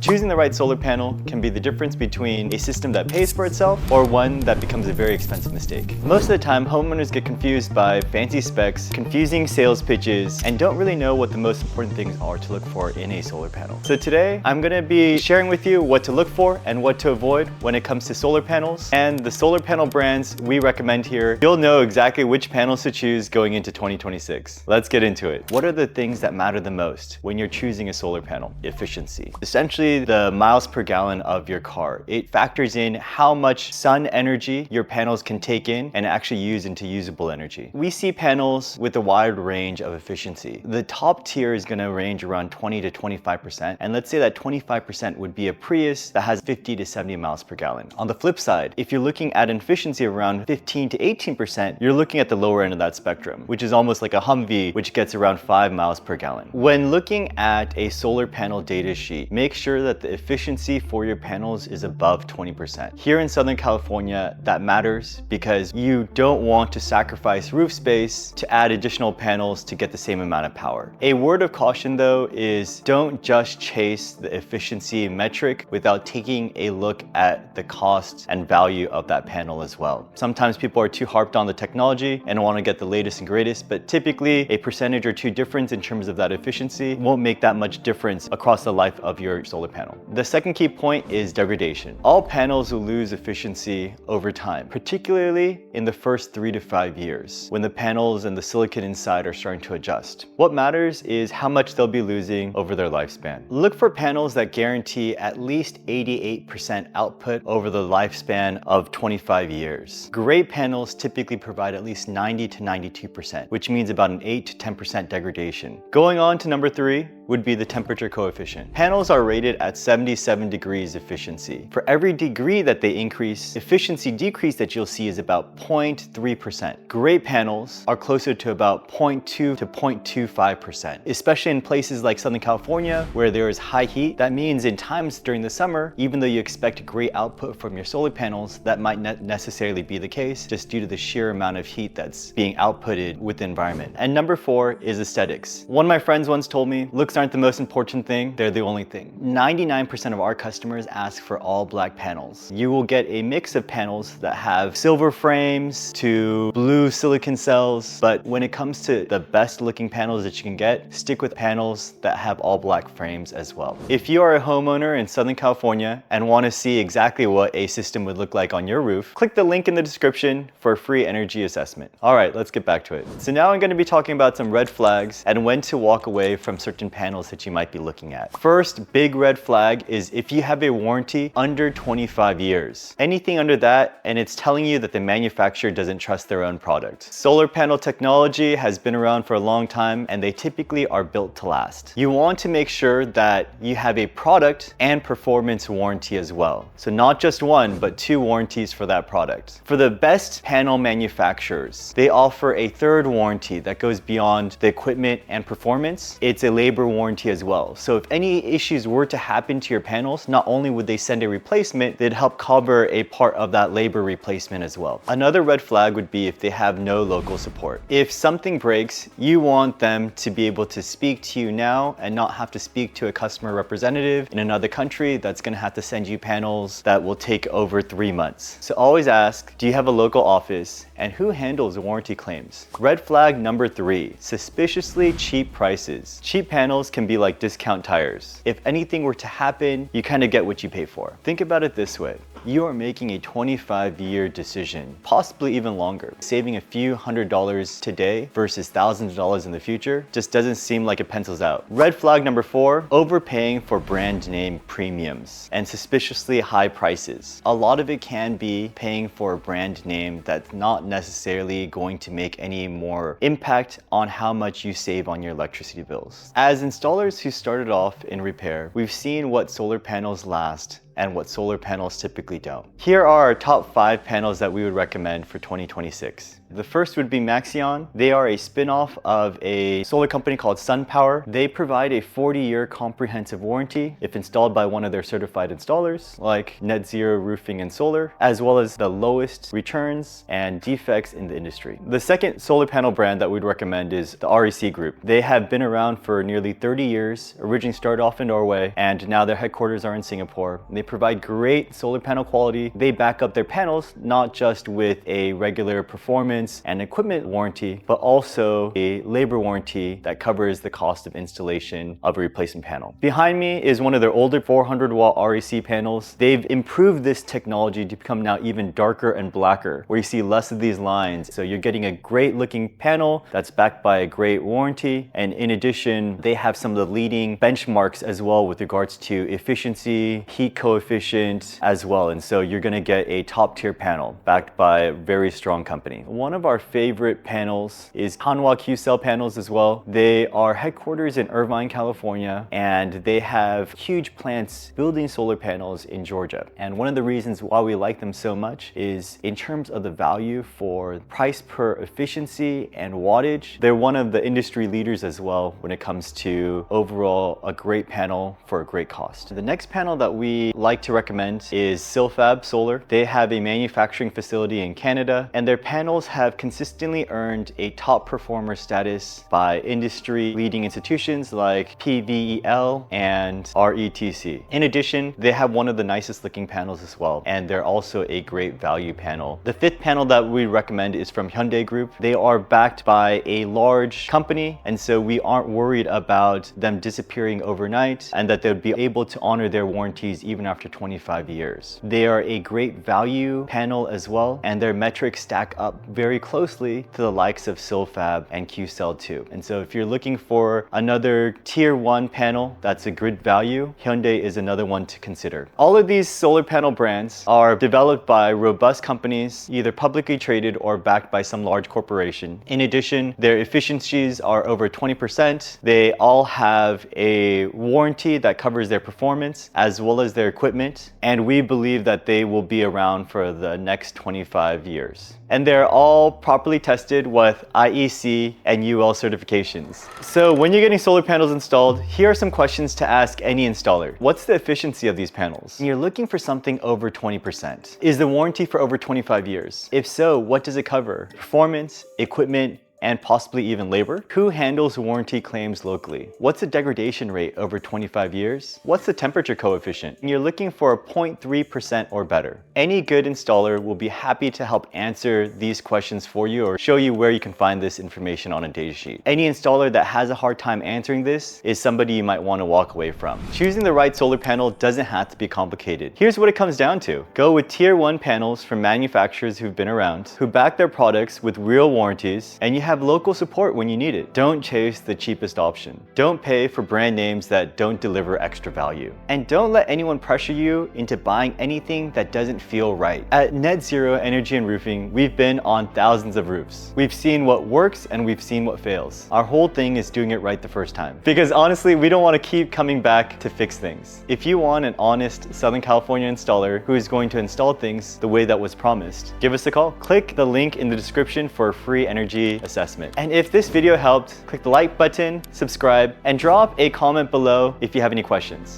Choosing the right solar panel can be the difference between a system that pays for itself or one that becomes a very expensive mistake. Most of the time, homeowners get confused by fancy specs, confusing sales pitches, and don't really know what the most important things are to look for in a solar panel. So today, I'm gonna be sharing with you what to look for and what to avoid when it comes to solar panels and the solar panel brands we recommend here. You'll know exactly which panels to choose going into 2026. Let's get into it. What are the things that matter the most when you're choosing a solar panel? Efficiency. Essentially, the miles per gallon of your car. It factors in how much sun energy your panels can take in and actually use into usable energy. We see panels with a wide range of efficiency. The top tier is going to range around 20 to 25%, and let's say that 25% would be a Prius that has 50 to 70 miles per gallon. On the flip side, if you're looking at an efficiency of around 15 to 18%, you're looking at the lower end of that spectrum, which is almost like a Humvee, which gets around 5 miles per gallon. When looking at a solar panel data sheet, make sure that the efficiency for your panels is above 20%. Here in Southern California, that matters because you don't want to sacrifice roof space to add additional panels to get the same amount of power. A word of caution though is don't just chase the efficiency metric without taking a look at the cost and value of that panel as well. Sometimes people are too harped on the technology and want to get the latest and greatest, but typically a percentage or two difference in terms of that efficiency won't make that much difference across the life of your solar panel. The second key point is degradation. All panels will lose efficiency over time, particularly in the first 3 to 5 years, when the panels and the silicon inside are starting to adjust. What matters is how much they'll be losing over their lifespan. Look for panels that guarantee at least 88% output over the lifespan of 25 years. Great panels typically provide at least 90 to 92%, which means about an 8 to 10% degradation. Going on to number 3 would be the temperature coefficient. Panels are rated at 77 degrees efficiency. For every degree that they increase, efficiency decrease that you'll see is about 0.3%. Great panels are closer to about 0.2 to 0.25%, especially in places like Southern California where there is high heat. That means in times during the summer, even though you expect great output from your solar panels, that might not necessarily be the case just due to the sheer amount of heat that's being outputted with the environment. And number 4 is aesthetics. One of my friends once told me, looks aren't the most important thing, they're the only thing. 99% of our customers ask for all black panels. You will get a mix of panels that have silver frames to blue silicon cells, but when it comes to the best looking panels that you can get, stick with panels that have all black frames as well. If you are a homeowner in Southern California and want to see exactly what a system would look like on your roof, click the link in the description for a free energy assessment. All right, let's get back to it. So now I'm going to be talking about some red flags and when to walk away from certain panels that you might be looking at. First big red flag is if you have a warranty under 25 years. Anything under that and it's telling you that the manufacturer doesn't trust their own product. Solar panel technology has been around for a long time and they typically are built to last. You want to make sure that you have a product and performance warranty as well. So not just one, but 2 warranties for that product. For the best panel manufacturers, they offer a third warranty that goes beyond the equipment and performance. It's a labor warranty as well. So if any issues were to happen to your panels, not only would they send a replacement, they'd help cover a part of that labor replacement as well. Another red flag would be if they have no local support. If something breaks, you want them to be able to speak to you now and not have to speak to a customer representative in another country that's going to have to send you panels that will take over 3 months. So always ask, do you have a local office and who handles warranty claims? Red flag number 3, suspiciously cheap prices. Cheap panels can be like discount tires. If anything were to happen, you kind of get what you pay for. Think about it this way. You are making a 25-year decision, possibly even longer. Saving a few $100s today versus thousands of dollars in the future just doesn't seem like it pencils out. Red flag number 4, overpaying for brand name premiums and suspiciously high prices. A lot of it can be paying for a brand name that's not necessarily going to make any more impact on how much you save on your electricity bills. As installers who started off in repair, we've seen what solar panels last and what solar panels typically don't. Here are our top 5 panels that we would recommend for 2026. The first would be Maxeon. They are a spin-off of a solar company called SunPower. They provide a 40-year comprehensive warranty if installed by one of their certified installers, like Net Zero Roofing and Solar, as well as the lowest returns and defects in the industry. The second solar panel brand that we'd recommend is the REC Group. They have been around for nearly 30 years, originally started off in Norway, and now their headquarters are in Singapore. They provide great solar panel quality. They back up their panels not just with a regular performance and equipment warranty, but also a labor warranty that covers the cost of installation of a replacement panel. Behind me is one of their older 400-watt REC panels. They've improved this technology to become now even darker and blacker, where you see less of these lines. So you're getting a great looking panel that's backed by a great warranty. And in addition, they have some of the leading benchmarks as well with regards to efficiency, heat coefficient as well. And so you're gonna get a top tier panel backed by a very strong company. One of our favorite panels is Hanwha Q-Cell panels as well. They are headquarters in Irvine, California, and they have huge plants building solar panels in Georgia. And one of the reasons why we like them so much is in terms of the value for price per efficiency and wattage. They're one of the industry leaders as well when it comes to overall a great panel for a great cost. The next panel that we like to recommend is Silfab Solar. They have a manufacturing facility in Canada, and their panels have consistently earned a top performer status by industry leading institutions like PVEL and RETC. In addition, they have one of the nicest looking panels as well, and they're also a great value panel. The fifth panel that we recommend is from Hyundai Group. They are backed by a large company, and so we aren't worried about them disappearing overnight and that they'll be able to honor their warranties even after 25 years. They are a great value panel as well, and their metrics stack up very closely to the likes of Silfab and Q-Cell 2. And so if you're looking for another tier 1 panel that's a good value, Hyundai is another one to consider. All of these solar panel brands are developed by robust companies, either publicly traded or backed by some large corporation. In addition, their efficiencies are over 20%. They all have a warranty that covers their performance as well as their equipment, and we believe that they will be around for the next 25 years. And they're all properly tested with IEC and UL certifications. So when you're getting solar panels installed, here are some questions to ask any installer. What's the efficiency of these panels? You're looking for something over 20%. Is the warranty for over 25 years? If so, what does it cover? Performance, equipment, and possibly even labor? Who handles warranty claims locally? What's the degradation rate over 25 years? What's the temperature coefficient? You're looking for a 0.3% or better. Any good installer will be happy to help answer these questions for you or show you where you can find this information on a data sheet. Any installer that has a hard time answering this is somebody you might want to walk away from. Choosing the right solar panel doesn't have to be complicated. Here's what it comes down to. Go with tier 1 panels from manufacturers who've been around, who back their products with real warranties, and you have local support when you need it. Don't chase the cheapest option. Don't pay for brand names that don't deliver extra value. And don't let anyone pressure you into buying anything that doesn't feel right. At Net Zero Energy and Roofing, we've been on thousands of roofs. We've seen what works and we've seen what fails. Our whole thing is doing it right the first time. Because honestly, we don't want to keep coming back to fix things. If you want an honest Southern California installer who is going to install things the way that was promised, give us a call. Click the link in the description for a free energy assessment. And if this video helped, click the like button, subscribe, and drop a comment below if you have any questions.